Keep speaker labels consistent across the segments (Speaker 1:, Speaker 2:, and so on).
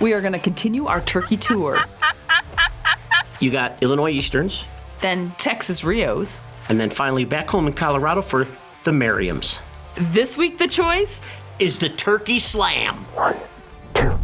Speaker 1: We are going to continue our turkey tour.
Speaker 2: You got Illinois Easterns.
Speaker 1: Then Texas Rios.
Speaker 2: And then finally back home in Colorado for the Merriams.
Speaker 1: This week the choice
Speaker 2: is the Turkey Slam.
Speaker 3: 1, 2.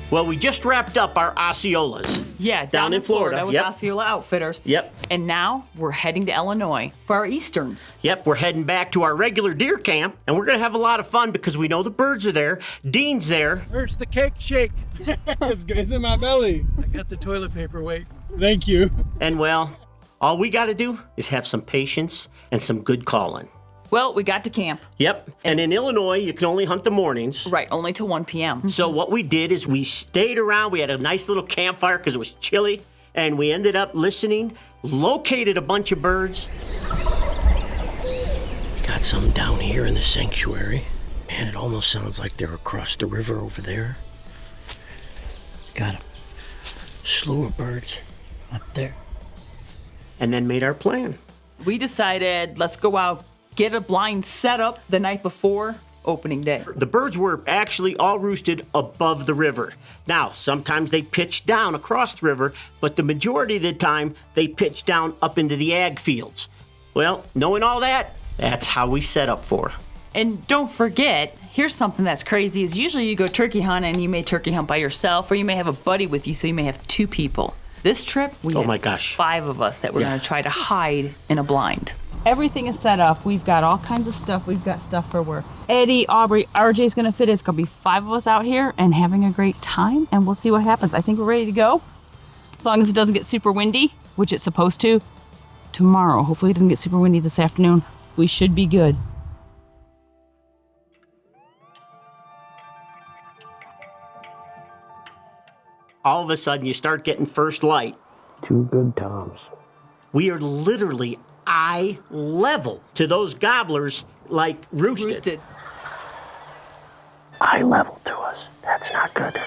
Speaker 2: Well, we just wrapped up our Osceolas.
Speaker 1: Yeah, down in Florida with Osceola Outfitters.
Speaker 2: Yep.
Speaker 1: And now we're heading to Illinois for our Easterns.
Speaker 2: Yep, we're heading back to our regular deer camp, and we're going to have a lot of fun because we know the birds are there. Dean's there.
Speaker 4: Where's the cake shake? It's in my belly. I got the toilet paper waiting. Thank you.
Speaker 2: And well, all we got to do is have some patience and some good calling.
Speaker 1: Well, we got to camp.
Speaker 2: Yep, and in Illinois, you can only hunt the mornings.
Speaker 1: Right, only till 1 p.m.
Speaker 2: So what we did is we stayed around. We had a nice little campfire because it was chilly, and we ended up listening, located a bunch of birds. Got some down here in the sanctuary. Man, it almost sounds like they're across the river over there. Got a slew of birds up there. And then made our plan.
Speaker 1: We decided, let's go out, get a blind set up the night before opening day.
Speaker 2: The birds were actually all roosted above the river. Now, sometimes they pitch down across the river, but the majority of the time, they pitch down up into the ag fields. Well, knowing all that, that's how we set up for.
Speaker 1: And don't forget, here's something that's crazy, is usually you go turkey hunting and you may turkey hunt by yourself, or you may have a buddy with you, so you may have 2 people. This trip, we had 5 of us that were going to try to hide in a blind. Everything is set up. We've got all kinds of stuff. We've got stuff for where Eddie, Aubrey, RJ's gonna fit. It's gonna be 5 of us out here and having a great time, and we'll see what happens. I think we're ready to go. As long as it doesn't get super windy, which it's supposed to tomorrow. Hopefully it doesn't get super windy this afternoon. We should be good.
Speaker 2: All of a sudden, you start getting first light.
Speaker 3: 2 good toms.
Speaker 2: We are literally eye level to those gobblers, like roosted.
Speaker 3: Eye level to us. That's not good.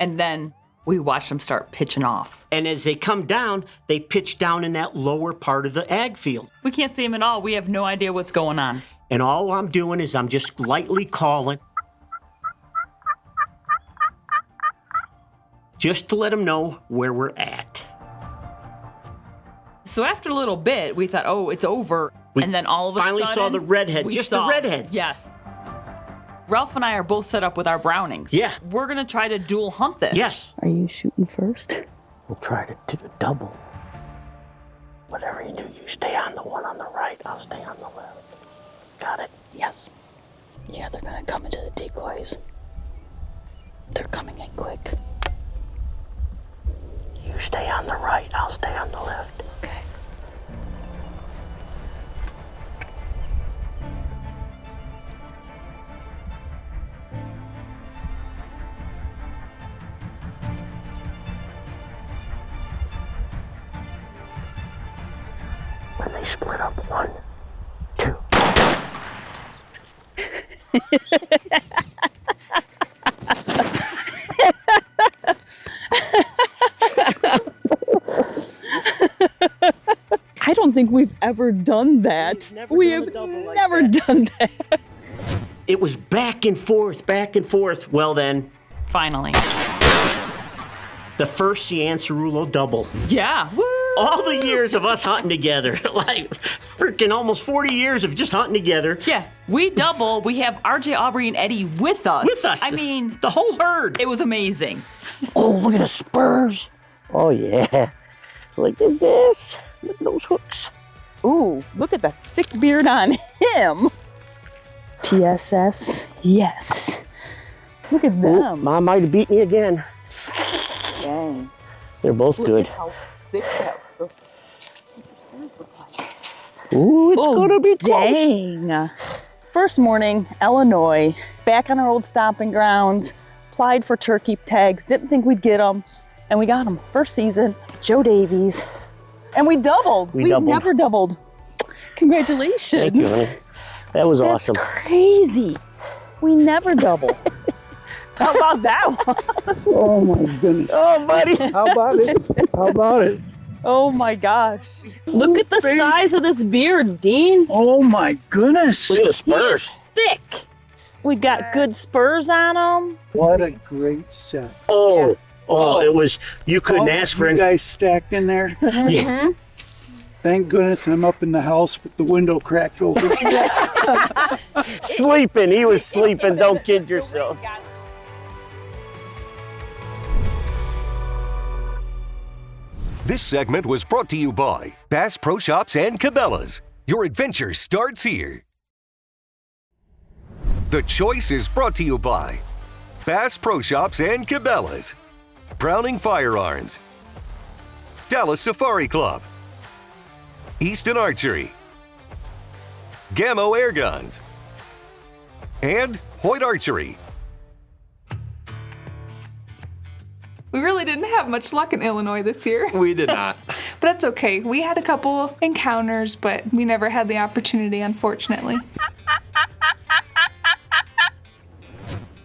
Speaker 1: And then we watched them start pitching off.
Speaker 2: And as they come down, they pitch down in that lower part of the ag field.
Speaker 1: We can't see them at all. We have no idea what's going on.
Speaker 2: And all I'm doing is I'm just lightly calling, just to let them know where we're at.
Speaker 1: So after a little bit, we thought, oh, it's over. And then all of a sudden,
Speaker 2: finally saw the redhead, the redheads.
Speaker 1: Yes. Ralph and I are both set up with our Brownings.
Speaker 2: Yeah.
Speaker 1: We're going to try to dual hunt this.
Speaker 2: Yes.
Speaker 5: Are you shooting first?
Speaker 3: We'll try to do a double. Whatever you do, you stay on the one on the right. I'll stay on the left. Got it?
Speaker 5: Yes. Yeah, they're gonna come into the decoys. They're coming in quick.
Speaker 3: You stay on the right. I'll stay on the left.
Speaker 5: Okay.
Speaker 3: When they split up, 1, 2.
Speaker 5: I don't think we've ever done that. We have never done that.
Speaker 2: It was back and forth, back and forth. Well then,
Speaker 1: Finally.
Speaker 2: the first Ciancerulo double.
Speaker 1: Yeah. Woo!
Speaker 2: All the years of us hunting together, like freaking almost 40 years of just hunting together.
Speaker 1: Yeah. We double. We have RJ, Aubrey, and Eddie with us.
Speaker 2: With us.
Speaker 1: I mean,
Speaker 2: the whole herd.
Speaker 1: it was amazing.
Speaker 3: Oh, look at the spurs. Oh, yeah. Look at this. Look at those hooks.
Speaker 5: Ooh, look at the thick beard on him. TSS, yes. Look at
Speaker 3: Ooh,
Speaker 5: them.
Speaker 3: Mom might have beat me again.
Speaker 5: Dang.
Speaker 3: They're both
Speaker 5: Look
Speaker 3: good.
Speaker 5: at how thick that.
Speaker 3: Ooh, it's gonna be close.
Speaker 5: Dang. First morning, Illinois, back on our old stomping grounds, applied for turkey tags, didn't think we'd get them, and we got them. First season, Joe Davies, and we doubled. We've
Speaker 3: doubled.
Speaker 5: never doubled. Congratulations.
Speaker 3: Thank you, honey. That was
Speaker 5: That's
Speaker 3: awesome.
Speaker 5: crazy. We never double. How about that one?
Speaker 4: Oh my goodness.
Speaker 5: Oh, buddy.
Speaker 4: How about it? How about it?
Speaker 5: Oh my gosh. Look at the size of this beard, Dean.
Speaker 4: Oh my goodness.
Speaker 3: Look at the spurs.
Speaker 5: Thick. We got good spurs on them.
Speaker 4: What a great set.
Speaker 3: Oh, it was, you couldn't ask for
Speaker 4: you
Speaker 3: any.
Speaker 4: guys stacked in there.
Speaker 3: Yeah.
Speaker 4: Thank goodness I'm up in the house with the window cracked open.
Speaker 3: Sleeping. He was sleeping. Don't kid yourself.
Speaker 6: This segment was brought to you by Bass Pro Shops and Cabela's. Your adventure starts here. The Choice is brought to you by Bass Pro Shops and Cabela's, Browning Firearms, Dallas Safari Club, Easton Archery, Gammo Air Guns, and Hoyt Archery.
Speaker 7: We really didn't have much luck in Illinois this year.
Speaker 8: We did not.
Speaker 7: But that's okay. We had a couple encounters, but we never had the opportunity, unfortunately.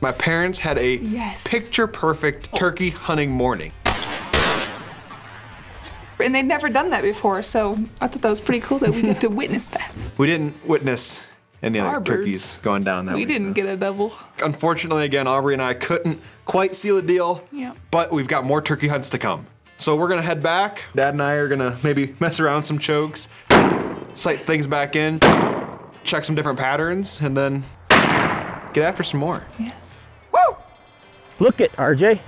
Speaker 8: My parents had a picture-perfect turkey hunting morning.
Speaker 7: And they'd never done that before, so I thought that was pretty cool that we got to witness that.
Speaker 8: We didn't witness any
Speaker 7: Our
Speaker 8: other turkeys going down that
Speaker 7: We
Speaker 8: week,
Speaker 7: didn't get a double.
Speaker 8: Unfortunately, again, Aubrey and I couldn't quite seal the deal,
Speaker 7: Yeah.
Speaker 8: but we've got more turkey hunts to come. So we're gonna head back. Dad and I are gonna maybe mess around some chokes, sight things back in, check some different patterns, and then get after some more.
Speaker 7: Yeah.
Speaker 3: Woo! Look at RJ.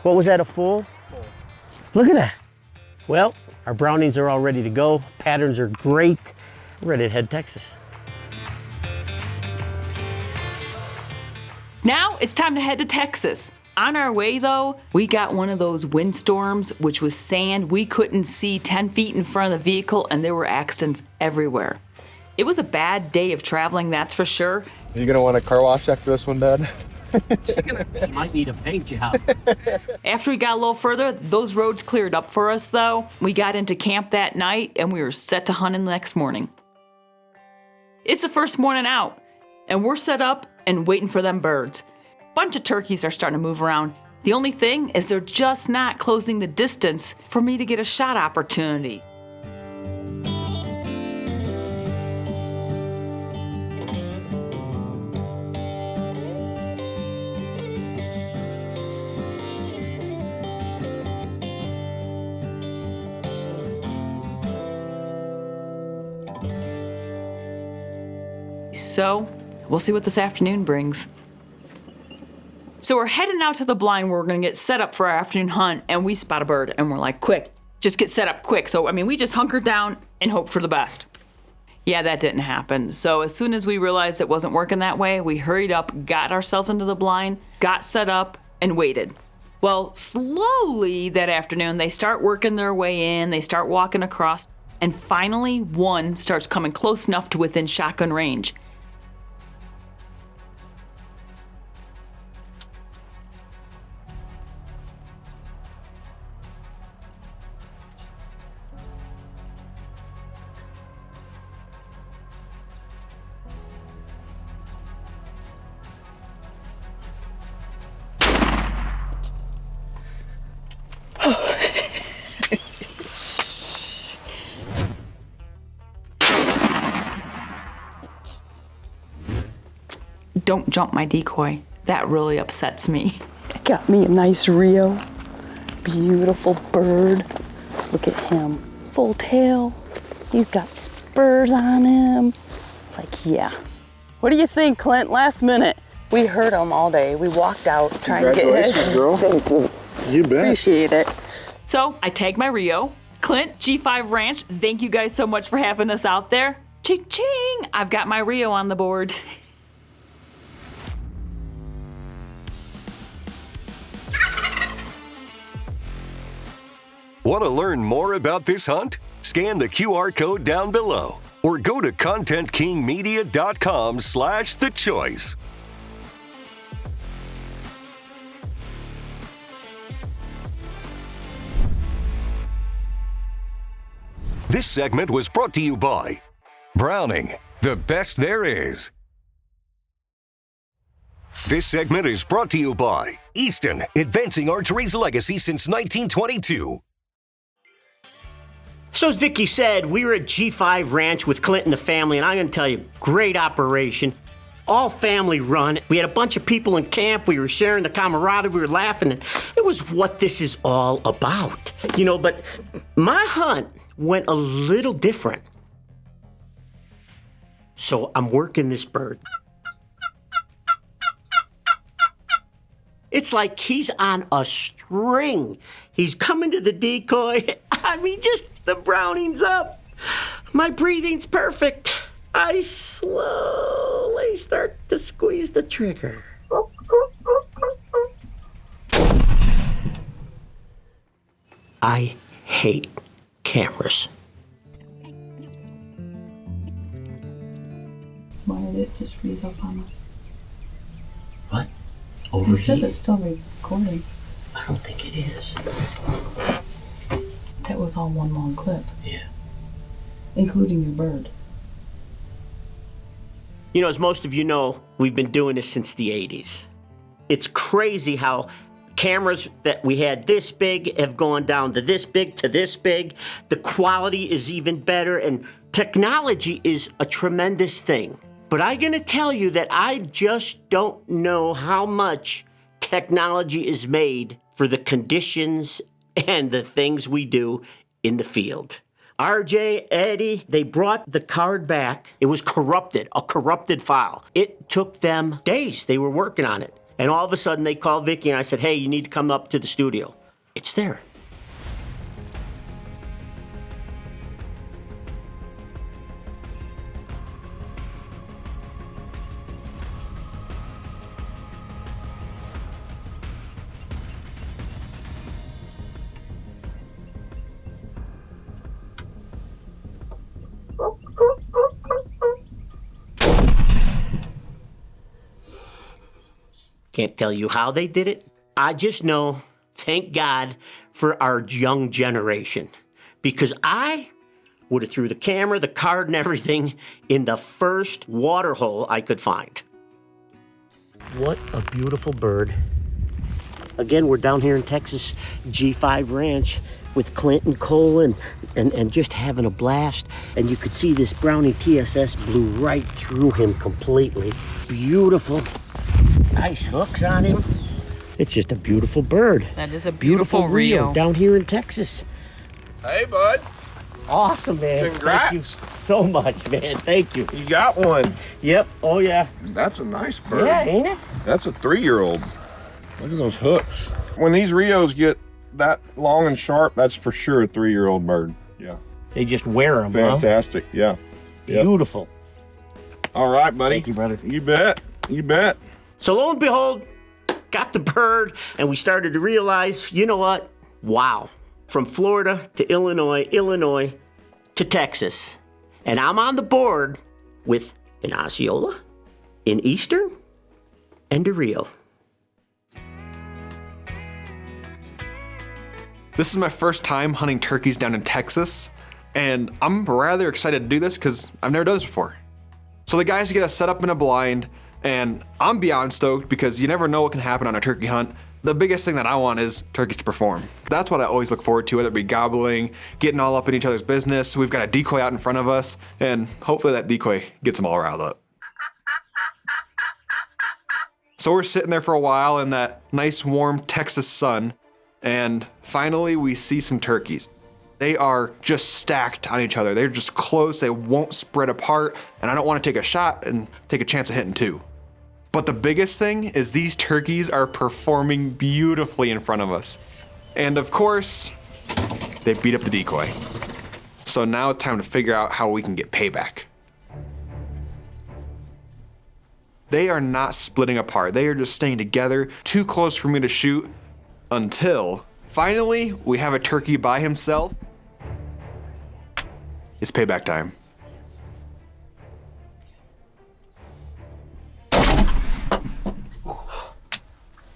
Speaker 3: What was that, a full? Look at that. Well, our brownings are all ready to go. Patterns are great. We're ready to head Texas.
Speaker 1: Now it's time to head to Texas. On our way, though, we got one of those windstorms, which was sand. We couldn't see 10 feet in front of the vehicle, and there were accidents everywhere. It was a bad day of traveling, that's for sure.
Speaker 9: Are you gonna want a car wash after this one, Dad?
Speaker 3: Might need a paint job.
Speaker 1: After we got a little further, those roads cleared up for us, though. We got into camp that night, and we were set to hunt in the next morning. It's the first morning out, and we're set up and waiting for them birds. Bunch of turkeys are starting to move around. The only thing is they're just not closing the distance for me to get a shot opportunity. So, we'll see what this afternoon brings. So we're heading out to the blind where we're gonna get set up for our afternoon hunt, and we spot a bird, and we're like, quick, just get set up quick. So, we just hunkered down and hoped for the best. Yeah, that didn't happen. So as soon as we realized it wasn't working that way, we hurried up, got ourselves into the blind, got set up, and waited. Well, slowly that afternoon, they start working their way in, they start walking across, and finally one starts coming close enough to within shotgun range. Don't jump my decoy. That really upsets me.
Speaker 5: Got me a nice Rio. Beautiful bird. Look at him. Full tail. He's got spurs on him. Like, yeah. What do you think, Clint? Last minute. We heard him all day. We walked out trying to get it.
Speaker 9: Congratulations, girl.
Speaker 5: Thank you.
Speaker 9: You bet.
Speaker 5: Appreciate it.
Speaker 1: So I tagged my Rio. Clint, G5 Ranch, thank you guys so much for having us out there. Ching ching! I've got my Rio on the board.
Speaker 6: Want to learn more about this hunt? Scan the QR code down below or go to contentkingmedia.com/thechoice. This segment was brought to you by Browning, the best there is. This segment is brought to you by Easton, advancing archery's legacy since 1922.
Speaker 2: So as Vicki said, we were at G5 Ranch with Clint and the family, and I'm going to tell you, great operation. All family run. We had a bunch of people in camp. We were sharing the camaraderie. We were laughing. And it was what this is all about. But my hunt went a little different. So I'm working this bird. It's like he's on a string. He's coming to the decoy. I mean, just the browning's up. My breathing's perfect. I slowly start to squeeze the trigger. I hate cameras.
Speaker 5: Why did it just freeze up on us?
Speaker 2: What?
Speaker 5: It says it's still recording.
Speaker 2: I don't think it is.
Speaker 5: That was all one long clip.
Speaker 2: Yeah.
Speaker 5: Including your bird.
Speaker 2: As most of you know, we've been doing this since the 80s. It's crazy how cameras that we had this big have gone down to this big, to this big. The quality is even better, and technology is a tremendous thing. But I'm gonna tell you that I just don't know how much technology is made for the conditions and the things we do in the field. RJ, Eddie, they brought the card back. It was corrupted, a corrupted file. It took them days. They were working on it. And all of a sudden they called Vicki and I said, hey, you need to come up to the studio. It's there. Can't tell you how they did it. I just know, thank God for our young generation. Because I would have threw the camera, the card, and everything in the first water hole I could find. What a beautiful bird. Again, we're down here in Texas, G5 Ranch, with Clint and Cole and just having a blast. And you could see this Browning TSS blew right through him completely. Beautiful. Nice hooks on him. It's just a beautiful bird.
Speaker 1: That is a beautiful Rio.
Speaker 2: Down here in Texas.
Speaker 10: Hey, bud.
Speaker 2: Awesome, man.
Speaker 10: Congrats.
Speaker 2: Thank you so much, man. Thank you.
Speaker 10: You got one.
Speaker 2: Yep. Oh, yeah.
Speaker 10: That's a nice bird.
Speaker 2: Yeah, ain't it?
Speaker 10: That's a 3-year-old. Look at those hooks. When these Rios get that long and sharp, that's for sure a 3-year-old bird. Yeah.
Speaker 2: They just wear them,
Speaker 10: Fantastic.
Speaker 2: Huh?
Speaker 10: Yeah.
Speaker 2: Beautiful.
Speaker 10: Yep. All right, buddy.
Speaker 2: Thank you, brother.
Speaker 10: You bet. You bet.
Speaker 2: So lo and behold, got the bird, and we started to realize, you know what? Wow. From Florida to Illinois, Illinois to Texas. And I'm on the board with an Osceola, an Eastern, and a Rio.
Speaker 8: This is my first time hunting turkeys down in Texas, and I'm rather excited to do this because I've never done this before. So the guys get us set up in a blind, and I'm beyond stoked because you never know what can happen on a turkey hunt. The biggest thing that I want is turkeys to perform. That's what I always look forward to, whether it be gobbling, getting all up in each other's business. We've got a decoy out in front of us, and hopefully that decoy gets them all riled up. So we're sitting there for a while in that nice warm Texas sun, and finally we see some turkeys. They are just stacked on each other. They're just close, they won't spread apart, and I don't want to take a shot and take a chance of hitting two. But the biggest thing is these turkeys are performing beautifully in front of us. And of course, they beat up the decoy. So now it's time to figure out how we can get payback. They are not splitting apart. They are just staying together, too close for me to shoot, until finally we have a turkey by himself. It's payback time.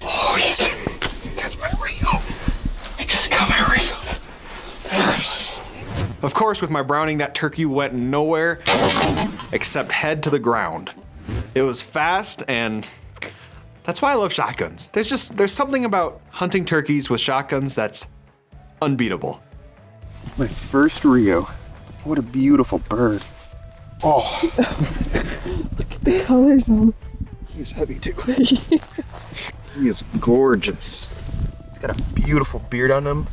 Speaker 8: Oh, that's my Rio. I just got my Rio. Of course, with my Browning, that turkey went nowhere except head to the ground. It was fast, and That's why I love shotguns. There's something about hunting turkeys with shotguns that's unbeatable.
Speaker 9: My first Rio. What a beautiful bird. Oh.
Speaker 7: Look at the colors on him.
Speaker 9: He's heavy too. He is gorgeous. He's got a beautiful beard on him.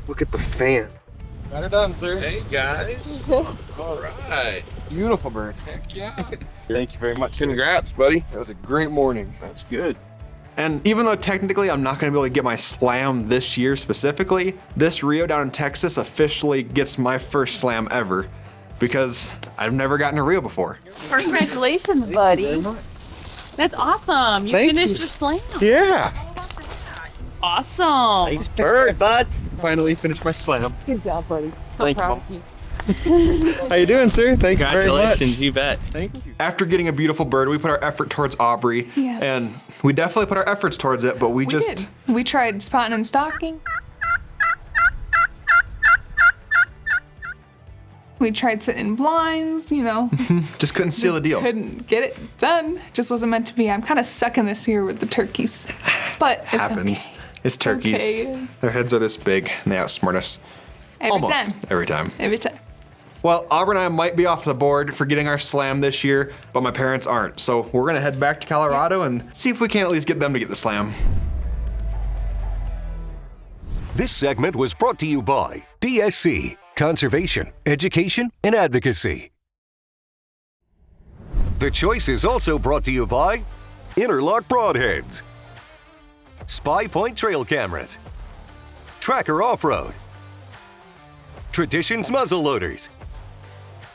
Speaker 9: Look at the fan.
Speaker 4: Got her done, sir.
Speaker 11: Hey guys. All right.
Speaker 9: Beautiful bird.
Speaker 11: Heck yeah.
Speaker 9: Thank you very much. Congrats, buddy. That was a great morning.
Speaker 11: That's good.
Speaker 8: And even though technically I'm not gonna be able to get my slam this year specifically, this Rio down in Texas officially gets my first slam ever because I've never gotten a Rio before.
Speaker 5: Congratulations, buddy. That's awesome. You finished your slam.
Speaker 9: Yeah.
Speaker 5: Awesome.
Speaker 3: Nice bird, bud.
Speaker 9: Finally finished my slam.
Speaker 5: Good job, buddy.
Speaker 9: Thank you, Mom. How you doing, sir? Thank you very much.
Speaker 3: Congratulations, you bet.
Speaker 9: Thank you.
Speaker 8: After getting a beautiful bird, we put our effort towards Aubrey.
Speaker 7: Yes.
Speaker 8: And we definitely put our efforts towards it, but we just
Speaker 7: did. We tried spotting and stalking. We tried sitting in blinds, you know.
Speaker 8: just couldn't seal the deal.
Speaker 7: Couldn't get it done. Just wasn't meant to be. I'm kind of sucking this year with the turkeys. But it's
Speaker 8: Happens.
Speaker 7: okay.
Speaker 8: It's turkeys.
Speaker 7: Okay.
Speaker 8: Their heads are this big and they outsmart us.
Speaker 7: Every time.
Speaker 8: Every time.
Speaker 7: Every time.
Speaker 8: Well, Aubrey and I might be off the board for getting our slam this year, but my parents aren't. So we're gonna head back to Colorado and see if we can at least get them to get the slam.
Speaker 6: This segment was brought to you by DSC, Conservation, Education, and Advocacy. The Choice is also brought to you by Interlock Broadheads, Spy Point Trail Cameras, Tracker Off-Road, Traditions Muzzle Loaders,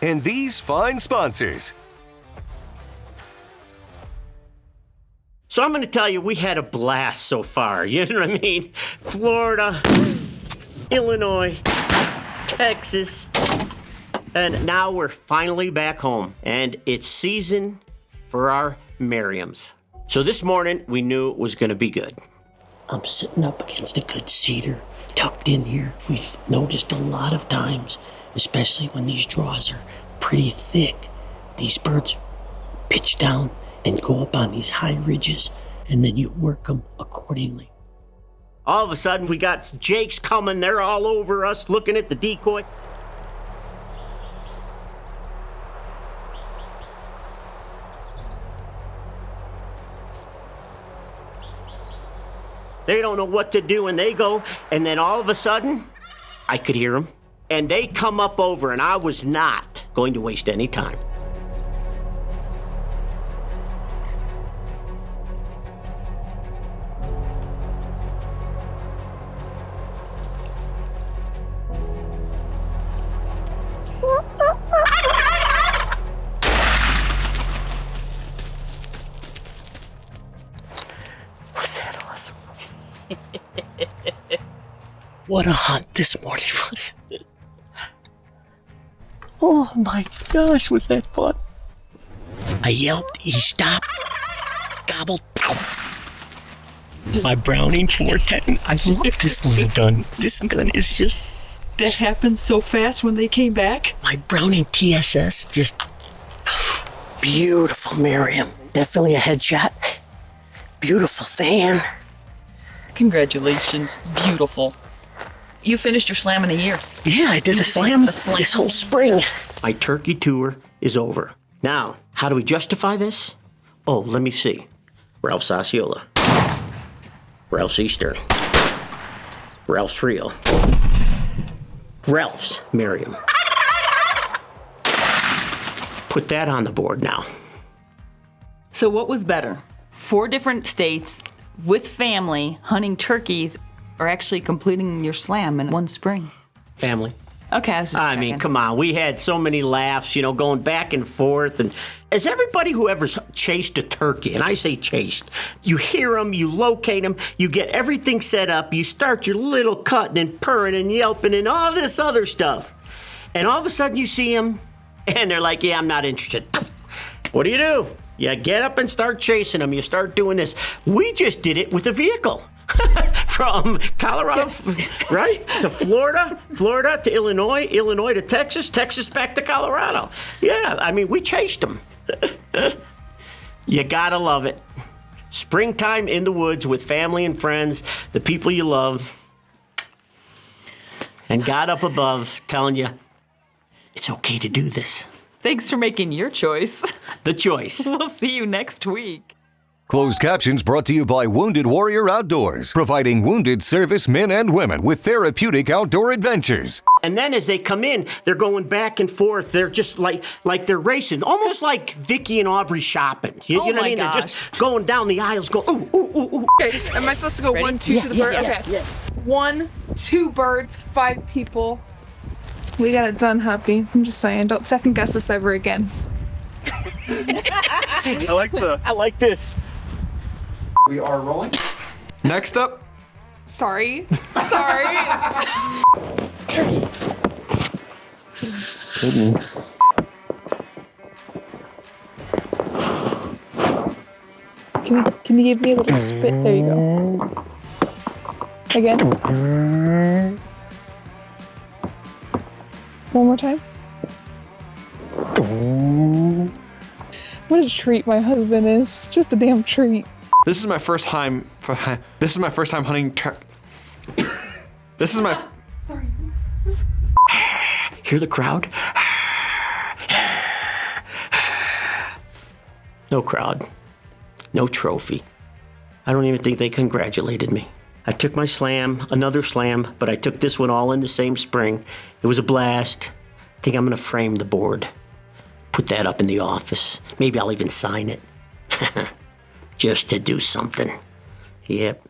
Speaker 6: and these fine sponsors.
Speaker 2: So I'm going to tell you, we had a blast so far. You know what I mean? Florida, Illinois, Texas, and now we're finally back home. And it's season for our Merriams. So this morning, we knew it was going to be good.
Speaker 3: I'm sitting up against a good cedar, tucked in here. We've noticed a lot of times, especially when these draws are pretty thick, these birds pitch down and go up on these high ridges, and then you work them accordingly.
Speaker 2: All of a sudden, we got jakes coming. They're all over us, looking at the decoy. They don't know what to do, and they go, and then all of a sudden, I could hear them, and they come up over, and I was not going to waste any time.
Speaker 3: Was that awesome? What a hunt this morning was. Oh my gosh, was that fun. I yelped, he stopped, gobbled. My Browning 410, I love this little gun. This gun is just...
Speaker 5: That happened so fast when they came back.
Speaker 3: My Browning TSS, just... Beautiful Merriam. Definitely a headshot. Beautiful fan.
Speaker 5: Congratulations. Beautiful. You finished your slam in a year.
Speaker 3: Yeah, I did a slam this whole spring.
Speaker 2: My turkey tour is over. Now, how do we justify this? Oh, let me see. Ralph's Osceola. Ralph's Eastern. Ralph's Rio. Ralph's Merriam. Put that on the board now.
Speaker 1: So what was better? 4 different states with family hunting turkeys or actually completing your slam in one spring?
Speaker 2: Family.
Speaker 1: Okay, I was just
Speaker 2: I mean,
Speaker 1: checking.
Speaker 2: come on. We had so many laughs, you know, going back and forth. And as everybody who ever's chased a turkey, and I say chased, you hear them, you locate them, you get everything set up, you start your little cutting and purring and yelping and all this other stuff. And all of a sudden you see them, and they're like, yeah, I'm not interested. What do? You get up and start chasing them. You start doing this. We just did it with a vehicle. From Colorado, right, to Florida, Florida to Illinois, Illinois to Texas, Texas back to Colorado. Yeah, I mean, we chased them. You gotta love it. Springtime in the woods with family and friends, the people you love. And God up above telling you, it's okay to do this.
Speaker 1: Thanks for making your choice.
Speaker 2: The choice.
Speaker 1: We'll see you next week.
Speaker 6: Closed captions brought to you by Wounded Warrior Outdoors, providing wounded service men and women with therapeutic outdoor adventures.
Speaker 2: And then as they come in, they're going back and forth. They're just like they're racing, almost like Vicki and Aubrey shopping. You know what I mean?
Speaker 1: Gosh.
Speaker 2: They're just going down the aisles, go ooh, ooh, ooh, ooh.
Speaker 7: Okay, am I supposed to go
Speaker 1: Ready?
Speaker 7: 1, 2 to the bird? Okay.
Speaker 2: Yeah.
Speaker 7: 1, 2 birds, 5 people. We got it done, Happy. I'm just saying, don't second guess this ever again.
Speaker 10: I like this. We are rolling.
Speaker 8: Next up,
Speaker 7: Sorry. Can you give me a little spit? There you go. Again. One more time. What a treat my husband is. Just a damn treat.
Speaker 8: this is my first time. This is my first time hunting. This is my.
Speaker 7: Sorry.
Speaker 2: Hear the crowd? No crowd. No trophy. I don't even think they congratulated me. I took my slam, another slam, but I took this one all in the same spring. It was a blast. I think I'm gonna frame the board. Put that up in the office. Maybe I'll even sign it. Just to do something. Yep.